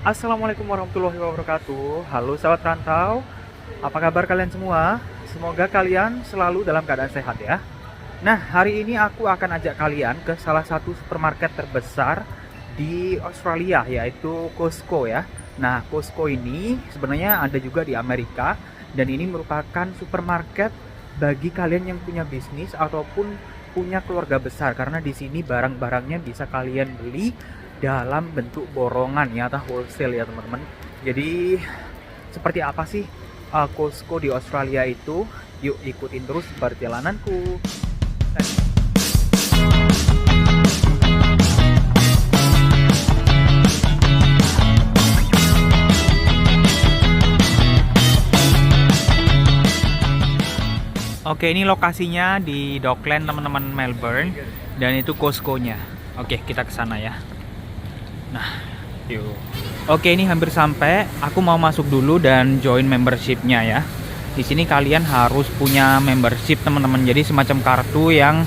Assalamualaikum warahmatullahi wabarakatuh. Halo sahabat rantau, apa kabar kalian semua? Semoga kalian selalu dalam keadaan sehat ya. Nah, hari ini aku akan ajak kalian ke salah satu supermarket terbesar di Australia, yaitu Costco ya. Nah, Costco ini sebenarnya ada juga di Amerika, dan ini merupakan supermarket bagi kalian yang punya bisnis ataupun punya keluarga besar, karena di sini barang-barangnya bisa kalian beli dalam bentuk borongan ya, atau wholesale ya teman-teman. Jadi seperti apa sih Costco di Australia itu? Yuk ikutin terus perjalananku. Oke, ini lokasinya di Dockland teman-teman, Melbourne, dan itu Costco-nya. Oke, kita ke sana ya. Nah, yuk. Oke, ini hampir sampai. Aku mau masuk dulu dan join membership-nya ya. Di sini kalian harus punya membership teman-teman. Jadi semacam kartu yang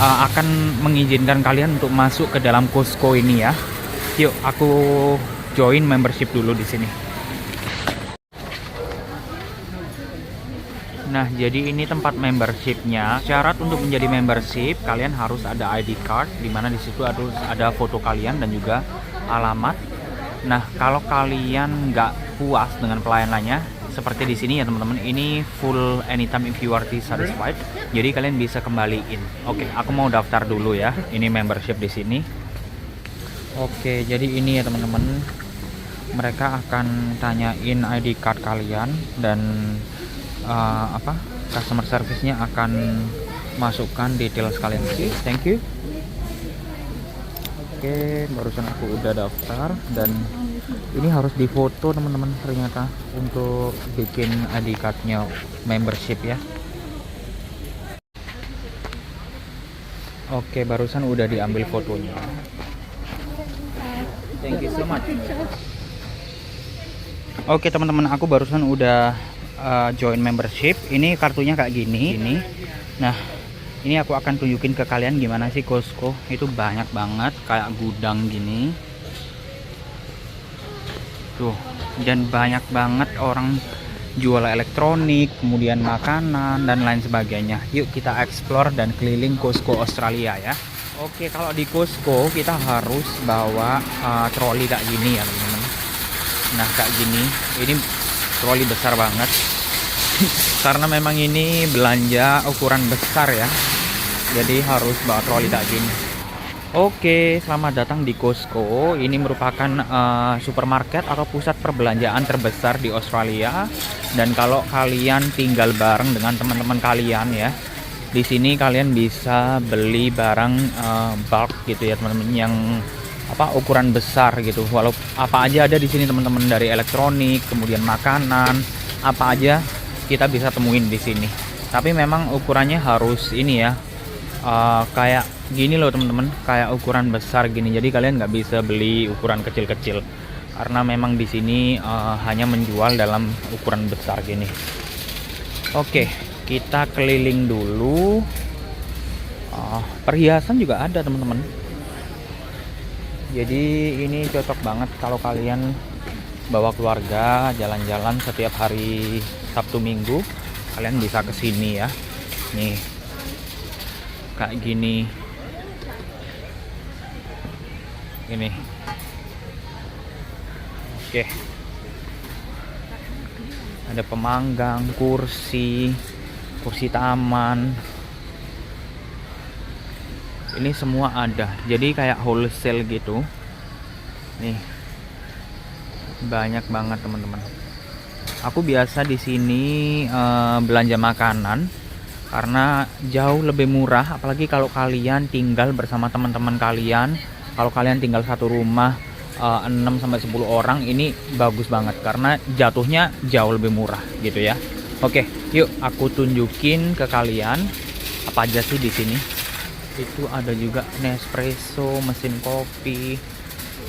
akan mengizinkan kalian untuk masuk ke dalam Costco ini ya. Yuk, aku join membership dulu di sini. Nah, jadi ini tempat membershipnya. Syarat untuk menjadi membership, kalian harus ada ID card, dimana di situ harus ada foto kalian dan juga alamat. Nah, kalau kalian nggak puas dengan pelayanannya, seperti di sini ya teman-teman, ini full anytime if you are dissatisfied. Jadi kalian bisa kembaliin. Oke, aku mau daftar dulu ya. Ini membership di sini. Oke, jadi ini ya teman-teman. Mereka akan tanyain ID card kalian dan customer service-nya akan masukkan detail sekalian. Oke, thank you. Oke, barusan aku udah daftar dan ini harus difoto teman-teman ternyata untuk bikin ID card-nya membership ya. Oke, barusan udah diambil fotonya. Thank you so much. Oke teman-teman, aku barusan udah join membership. Ini kartunya kayak gini. Nah, ini aku akan tunjukin ke kalian gimana sih Costco. Itu banyak banget kayak gudang gini. Tuh, dan banyak banget orang jual elektronik, kemudian makanan dan lain sebagainya. Yuk kita explore dan keliling Costco Australia ya. Oke, kalau di Costco kita harus bawa troli kayak gini ya teman-teman. Nah, kayak gini. Ini troli besar banget karena memang ini belanja ukuran besar ya, jadi harus bawa troli kayak gini. Oke, selamat datang di Costco. Ini merupakan supermarket atau pusat perbelanjaan terbesar di Australia. Dan kalau kalian tinggal bareng dengan teman-teman kalian ya, di sini kalian bisa beli barang bulk gitu ya teman-teman, yang ukuran besar gitu. Walau apa aja ada di sini teman-teman, dari elektronik, kemudian makanan, apa aja kita bisa temuin di sini. Tapi memang ukurannya harus ini ya, kayak gini loh teman-teman, kayak ukuran besar gini. Jadi kalian nggak bisa beli ukuran kecil-kecil karena memang di sini hanya menjual dalam ukuran besar gini. Oke, kita keliling dulu. Perhiasan juga ada teman-teman. Jadi ini cocok banget kalau kalian bawa keluarga jalan-jalan setiap hari Sabtu Minggu, kalian bisa ke sini ya. Nih, kayak gini. Ini. Oke. Ada pemanggang, kursi taman. Ini semua ada. Jadi kayak wholesale gitu. Nih. Banyak banget teman-teman. Aku biasa di sini belanja makanan karena jauh lebih murah, apalagi kalau kalian tinggal bersama teman-teman kalian. Kalau kalian tinggal satu rumah 6-10 orang, ini bagus banget karena jatuhnya jauh lebih murah gitu ya. Oke, yuk aku tunjukin ke kalian apa aja sih di sini. Itu ada juga Nespresso, mesin kopi,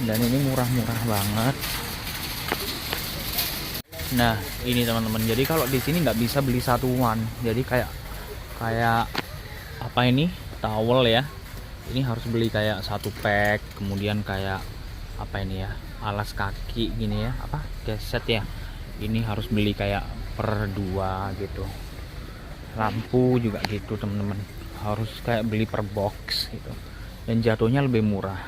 dan ini murah-murah banget. Nah, ini teman-teman. Jadi kalau di sini nggak bisa beli satuan. Jadi kayak apa ini? Towel ya. Ini harus beli kayak satu pack. Kemudian kayak apa ini ya? alas kaki gini ya, apa keset ya, ini harus beli kayak per 2 gitu. Lampu juga gitu teman-teman, harus kayak beli per box gitu, dan jatuhnya lebih murah.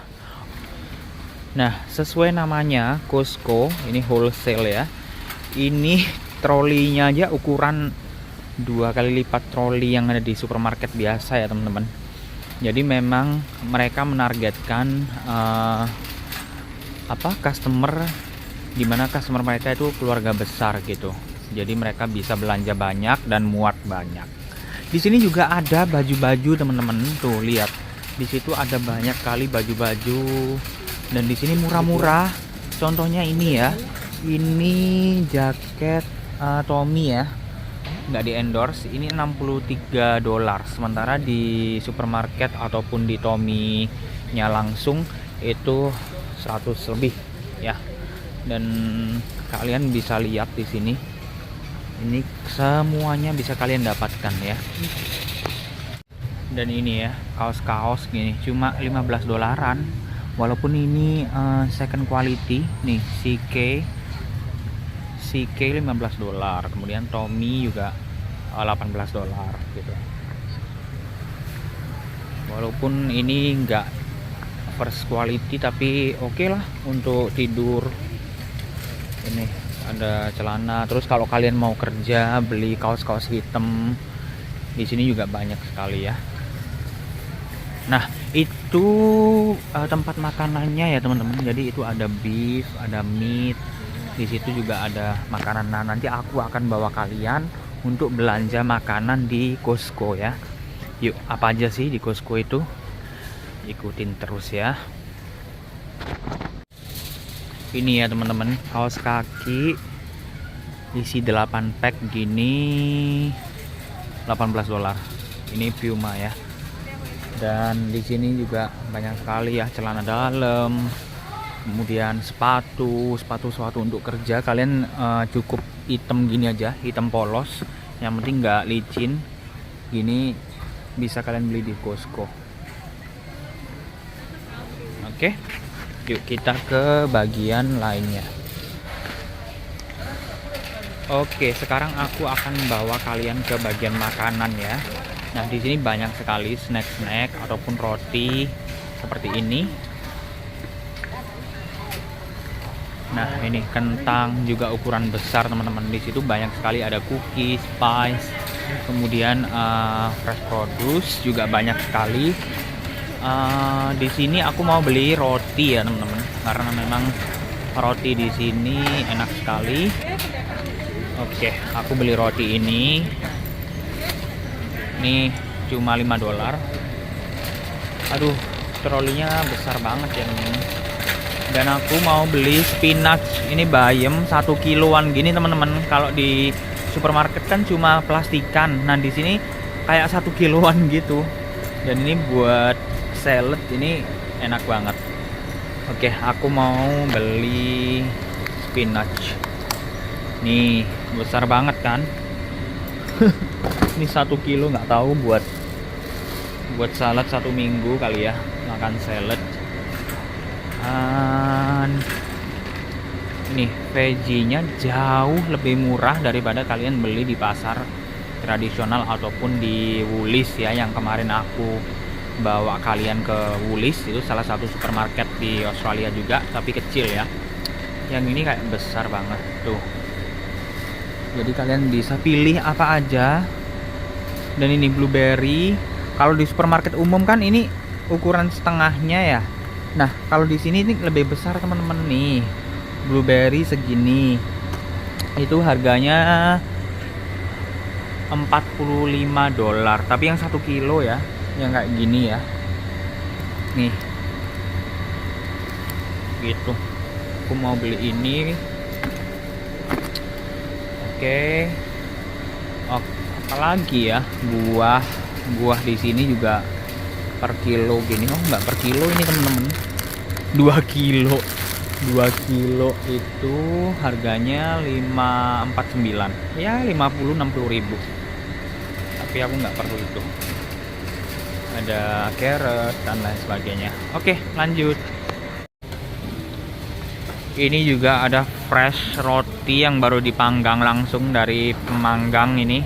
Nah, sesuai namanya Costco, ini wholesale ya. Ini trolinya aja ukuran 2 kali lipat troli yang ada di supermarket biasa ya teman-teman. Jadi memang mereka menargetkan customer, dimana customer mereka itu keluarga besar gitu. Jadi mereka bisa belanja banyak dan muat banyak. Di sini juga ada baju-baju teman-teman, tuh lihat. Di situ ada banyak kali baju-baju, dan di sini murah-murah. Contohnya ini ya, ini jaket Tommy ya, nggak di endorse, ini $63, sementara di supermarket ataupun di Tommy nya langsung itu 100 lebih ya. Dan kalian bisa lihat di sini, ini semuanya bisa kalian dapatkan ya. Dan ini ya, kaos-kaos gini cuma $15, walaupun ini second quality nih. CK $15, kemudian Tommy juga $18 gitu. Walaupun ini enggak first quality, tapi oke lah untuk tidur. Ini ada celana. Terus kalau kalian mau kerja beli kaos-kaos hitam, di sini juga banyak sekali ya. Nah, itu tempat makanannya ya teman-teman. Jadi itu ada beef, ada meat. Di situ juga ada makanan. Nah, nanti aku akan bawa kalian untuk belanja makanan di Costco ya. Yuk, apa aja sih di Costco itu? Ikutin terus ya. Ini ya teman-teman, kaos kaki isi 8 pack gini $18. Ini Puma ya. Dan di sini juga banyak sekali ya celana dalam, kemudian sepatu untuk kerja. Kalian cukup hitam gini aja, hitam polos, yang penting nggak licin. Gini bisa kalian beli di Costco. Oke, yuk kita ke bagian lainnya. Oke, sekarang aku akan bawa kalian ke bagian makanan ya. Nah, di sini banyak sekali snack-snack ataupun roti seperti ini. Nah, ini kentang juga ukuran besar teman-teman. Di situ banyak sekali ada cookies, pies, kemudian fresh produce juga banyak sekali. Di sini aku mau beli roti ya teman-teman, karena memang roti di sini enak sekali. Oke, aku beli roti ini. Ini cuma $5. Aduh, trolinya besar banget ya teman-teman. Dan aku mau beli spinach, ini bayam 1 kiloan gini teman-teman. Kalau di supermarket kan cuma plastikan. Nah, di sini kayak 1 kiloan gitu. Dan ini buat salad, ini enak banget. Oke, aku mau beli spinach. Nih, besar banget kan? Ini 1 kilo, nggak tahu buat salad 1 minggu kali ya, makan salad. Ini veggie-nya jauh lebih murah daripada kalian beli di pasar tradisional ataupun di Woolies ya, yang kemarin aku bawa kalian ke Woolies. Itu salah satu supermarket di Australia juga, tapi kecil ya. Yang ini kayak besar banget tuh. Jadi kalian bisa pilih apa aja. Dan ini blueberry. Kalau di supermarket umum kan ini ukuran setengahnya ya. Nah, kalau di sini ini lebih besar teman-teman nih. Blueberry segini. Itu harganya $45. Tapi yang 1 kilo ya, yang kayak gini ya. Nih. Gitu. Aku mau beli ini. Oke. Apalagi ya, buah di sini juga per kilo gini. Oh, enggak per kilo ini teman-teman. 2 kilo itu harganya 549 ya, 50-60 ribu. Tapi aku nggak perlu itu. Ada carrot dan lain sebagainya. Oke, lanjut. Ini juga ada fresh roti yang baru dipanggang langsung dari pemanggang ini.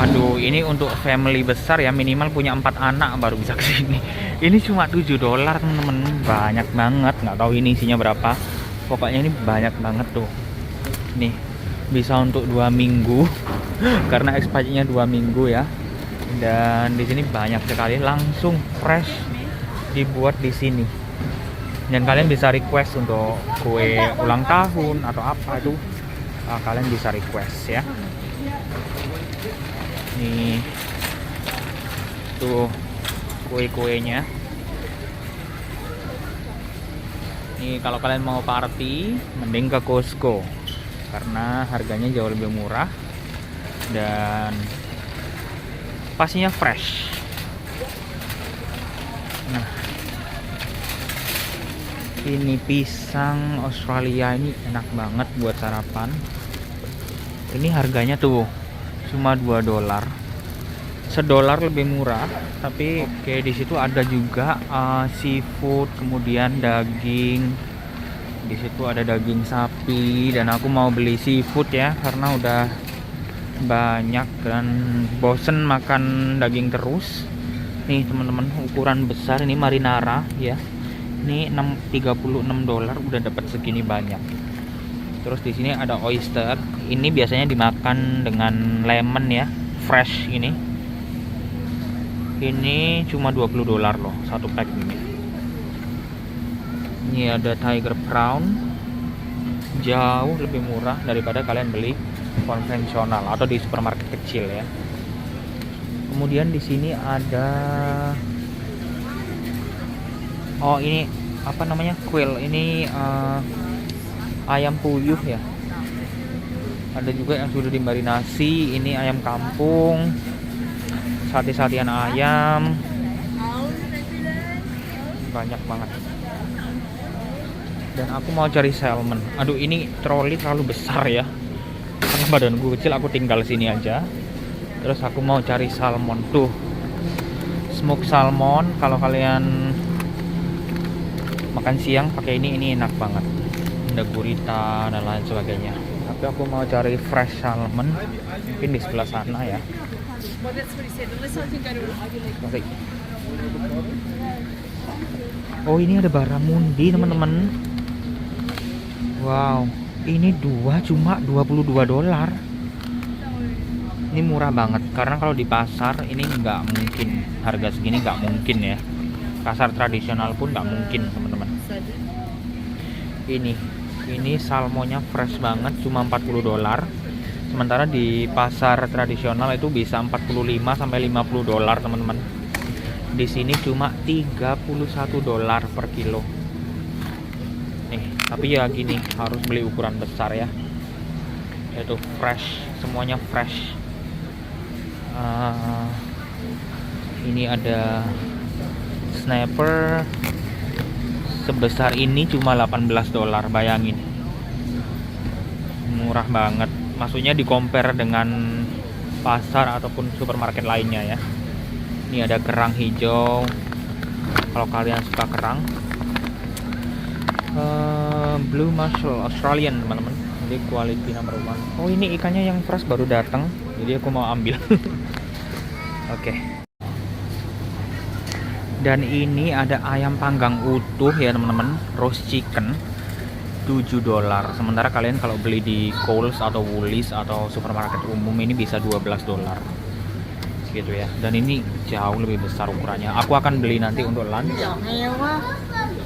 Aduh, ini untuk family besar ya, minimal punya 4 anak baru bisa kesini. Ini cuma 7 dolar temen-temen, banyak banget. Nggak tahu ini isinya berapa. Pokoknya ini banyak banget tuh. Nih, bisa untuk 2 minggu karena expirednya 2 minggu ya. Dan di sini banyak sekali, langsung fresh dibuat di sini. Dan kalian bisa request untuk kue ulang tahun atau apa itu, kalian bisa request ya. Nih tuh kue-kuenya. Nih kalau kalian mau party mending ke Costco karena harganya jauh lebih murah dan pastinya fresh. Nah, ini pisang Australia ini enak banget buat sarapan. Ini harganya tuh cuma 2 dolar. $1 lebih murah, tapi kayak di situ ada juga seafood, kemudian daging. Di situ ada daging sapi dan aku mau beli seafood ya karena udah banyak dan bosen makan daging terus. Nih teman-teman, ukuran besar ini marinara ya. Ini $36 udah dapat segini banyak. Terus di sini ada oyster. Ini biasanya dimakan dengan lemon ya, fresh ini. Ini cuma $20 loh satu pack ini. Ini ada tiger prawn. Jauh lebih murah daripada kalian beli konvensional atau di supermarket kecil ya. Kemudian di sini ada ini apa namanya, quail. Ini ayam puyuh ya. Ada juga yang sudah dimarinasi. Ini ayam kampung, sate-satean ayam, banyak banget. Dan aku mau cari salmon. Aduh, ini troli terlalu besar ya karena badanku kecil, aku tinggal sini aja. Terus aku mau cari salmon tuh, smoke salmon. Kalau kalian makan siang pakai ini enak banget. Ada gurita dan lain sebagainya. Tapi aku mau cari fresh salmon, mungkin di sebelah sana ya. Oke. Oh, ini ada barramundi teman-teman. Wow, ini dua cuma $22. Ini murah banget karena kalau di pasar ini nggak mungkin harga segini, nggak mungkin ya. Pasar tradisional pun nggak mungkin teman-teman. Ini salmonnya fresh banget, cuma $40. Sementara di pasar tradisional itu bisa $45 sampai $50 teman-teman. Di sini cuma $31 per kilo. Nih, tapi ya gini, harus beli ukuran besar ya. Itu fresh, semuanya fresh. Ini ada snapper sebesar ini cuma $18, bayangin. Murah banget. Maksudnya di compare dengan pasar ataupun supermarket lainnya ya. Ini ada kerang hijau. Kalau kalian suka kerang, blue mussel Australian teman-teman. Jadi quality number 1. Oh, ini ikannya yang fresh baru datang, jadi aku mau ambil. Oke. Dan ini ada ayam panggang utuh ya teman-teman, roast chicken, $7. Sementara kalian kalau beli di Coles atau Woolies atau supermarket umum ini bisa $12 gitu ya. Dan ini jauh lebih besar ukurannya. Aku akan beli nanti untuk lunch.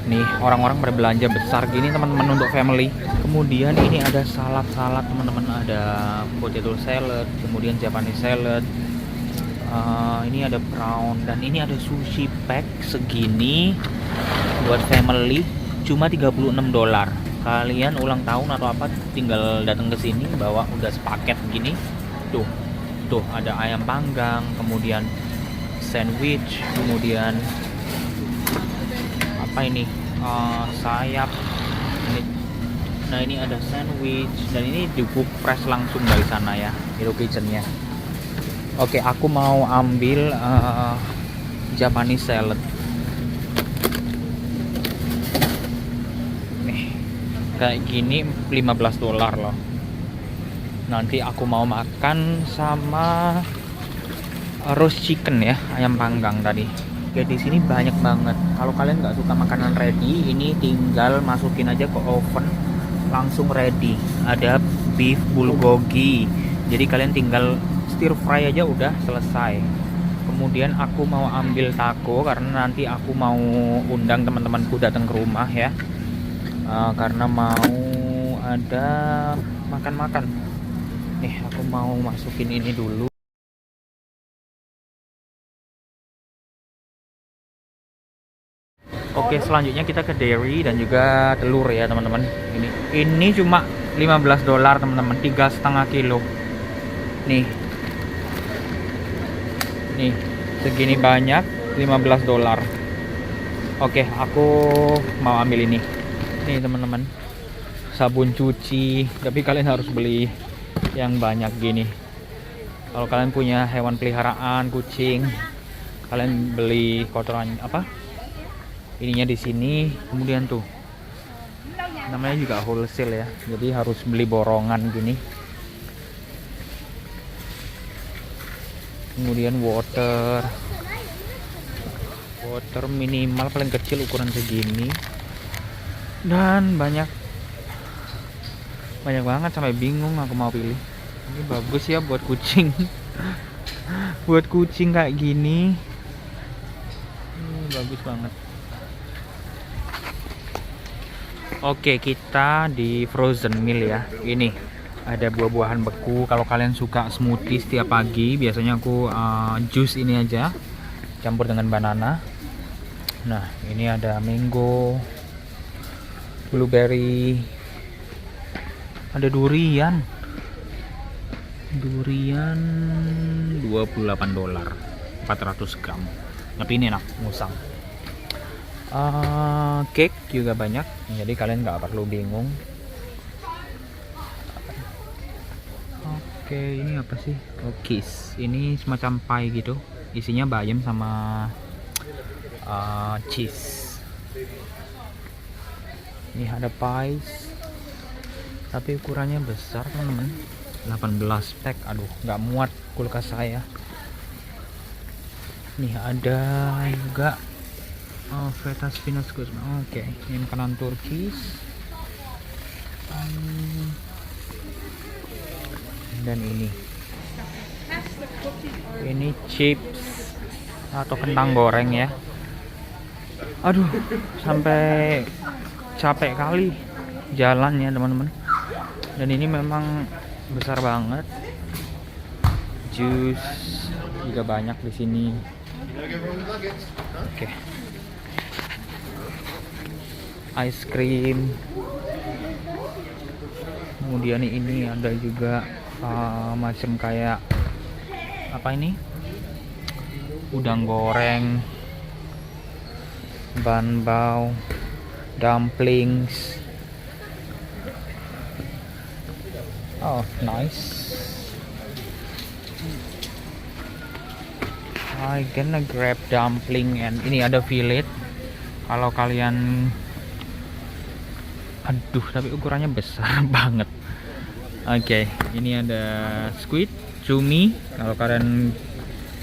Nih, orang-orang pada belanja besar gini teman-teman untuk family. Kemudian ini ada salad-salad teman-teman, ada potato salad, kemudian Japanese salad. Ini ada prawn, dan ini ada sushi pack segini buat family cuma $36. Kalian ulang tahun atau apa tinggal datang ke sini bawa udah sepaket begini. Tuh ada ayam panggang, kemudian sandwich, kemudian apa ini, sayap ini. Nah, ini ada sandwich dan ini dicook fresh langsung dari sana ya, Hero Kitchen-nya. Oke, aku mau ambil Japanese salad. Nih, kayak gini 15 dolar loh. Nanti aku mau makan sama roast chicken ya, ayam panggang tadi. Oke, di sini banyak banget. Kalau kalian nggak suka makanan ready, ini tinggal masukin aja ke oven, langsung ready. Ada beef bulgogi. Jadi kalian tinggal stir fry aja udah selesai. Kemudian aku mau ambil taco karena nanti aku mau undang teman-temanku datang ke rumah ya. Karena mau ada makan-makan. Nih, aku mau masukin ini dulu. Oke, selanjutnya kita ke dairy dan juga telur ya teman-teman. Ini cuma 15 dolar teman-teman, 3,5 kilo. Nih, segini banyak 15 dolar. Oke, aku mau ambil ini. Nih teman-teman, sabun cuci. Tapi kalian harus beli yang banyak gini. Kalau kalian punya hewan peliharaan, kucing, kalian beli kotoran apa? Ininya di sini. Kemudian tuh namanya juga wholesale ya, jadi harus beli borongan gini. Kemudian water minimal paling kecil ukuran segini, dan banyak banget sampai bingung aku mau pilih. Ini bagus ya buat kucing. Buat kucing kayak gini. Ini bagus banget. Oke, kita di frozen meal ya. Ini ada buah-buahan beku. Kalau kalian suka smoothie setiap pagi, biasanya aku jus ini aja campur dengan banana. Nah, ini ada mango, blueberry, ada durian 28 dolar 400 gram. Tapi ini enak, musang. Cake juga banyak, jadi kalian nggak perlu bingung. Oke, ini apa sih? Cookies. Ini semacam pie gitu, isinya bayam sama cheese. Ini ada pies, tapi ukurannya besar teman-teman, 18 pack. Aduh, nggak muat kulkas saya. Nih ada juga feta spinach guzman. Oke, ini makanan Turkis. Dan ini chips atau kentang goreng ya. Aduh, sampai capek kali jalannya teman-teman. Dan ini memang besar banget. Jus juga banyak di sini. Oke. Ice cream. Kemudian ini ada juga macam kayak apa ini? Udang goreng, banbao, dumplings. Oh, nice. I gonna grab dumpling, and ini ada fillet. Kalau kalian, aduh, tapi ukurannya besar banget. Oke, ini ada squid, cumi. Kalau kalian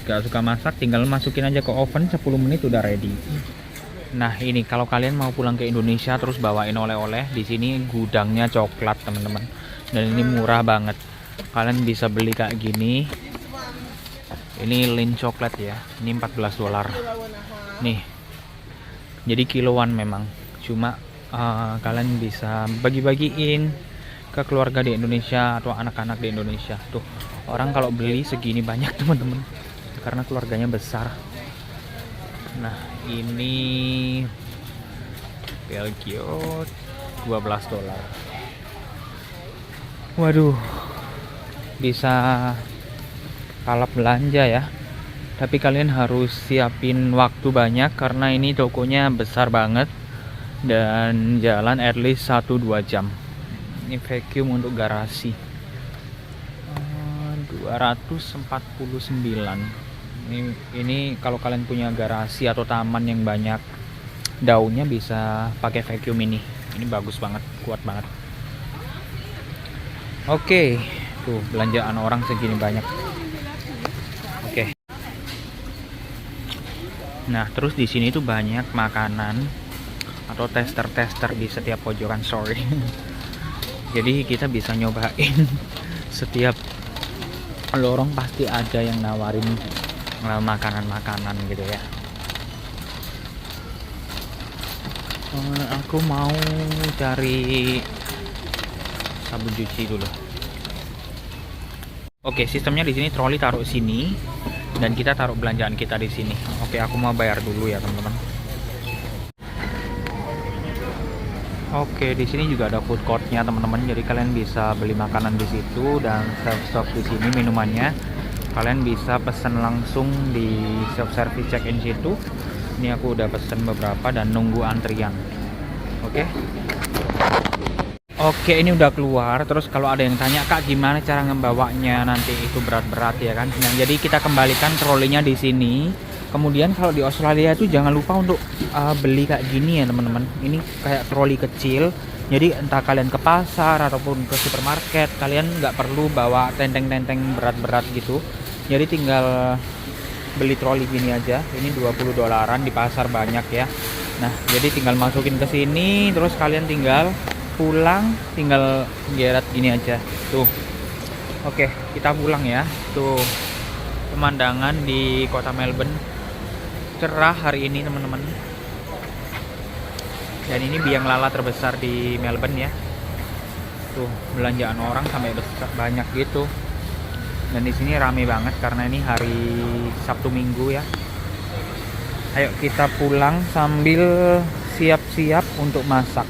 gak suka masak, tinggal masukin aja ke oven, 10 menit udah ready. Nah, ini kalau kalian mau pulang ke Indonesia terus bawain oleh-oleh, di sini gudangnya coklat teman-teman. Dan ini murah banget. Kalian bisa beli kayak gini. Ini Lindt coklat ya. Ini 14 dolar. Nih. Jadi kiloan memang. Cuma kalian bisa bagi-bagiin ke keluarga di Indonesia atau anak-anak di Indonesia. Tuh, orang kalau beli segini banyak teman-teman, karena keluarganya besar. Nah, ini Belgium 12 dolar. Waduh, bisa kalap belanja ya. Tapi kalian harus siapin waktu banyak karena ini tokonya besar banget dan jalan at least 1-2 jam. Ini vacuum untuk garasi 249. Ini kalau kalian punya garasi atau taman yang banyak daunnya bisa pakai vacuum ini. Ini bagus banget. kuat banget. Oke, tuh belanjaan orang segini banyak. Oke. Nah, terus di sini tuh banyak makanan atau tester-tester di setiap pojokan, sorry. Jadi kita bisa nyobain setiap lorong pasti ada yang nawarin makanan-makanan gitu ya. Aku mau cari sabun cuci dulu. Oke, sistemnya di sini troli taruh sini dan kita taruh belanjaan kita di sini. Oke, aku mau bayar dulu ya, teman-teman. Oke, di sini juga ada food courtnya, teman-teman. Jadi kalian bisa beli makanan di situ dan self stop di sini minumannya. Kalian bisa pesan langsung di self service check in situ. Ini aku udah pesen beberapa dan nunggu antrian. Oke. Oke, ini udah keluar. Terus kalau ada yang tanya, Kak, gimana cara ngembawanya nanti itu berat-berat ya kan? Nah, jadi kita kembalikan trolinya di sini. Kemudian kalau di Australia itu jangan lupa untuk beli kayak gini ya, teman-teman. Ini kayak troli kecil. Jadi entah kalian ke pasar ataupun ke supermarket, kalian nggak perlu bawa tenteng-tenteng berat-berat gitu. Jadi tinggal beli troli gini aja. Ini 20 dolaran, di pasar banyak ya. Nah, jadi tinggal masukin ke sini, terus kalian tinggal pulang, tinggal geret gini aja. Tuh. Oke, kita pulang ya. Tuh. Pemandangan di kota Melbourne cerah hari ini, teman-teman. Dan ini biang lala terbesar di Melbourne ya. Tuh, belanjaan orang sampai besar banyak gitu. Dan di sini rame banget karena ini hari Sabtu Minggu ya. Ayo kita pulang sambil siap-siap untuk masak.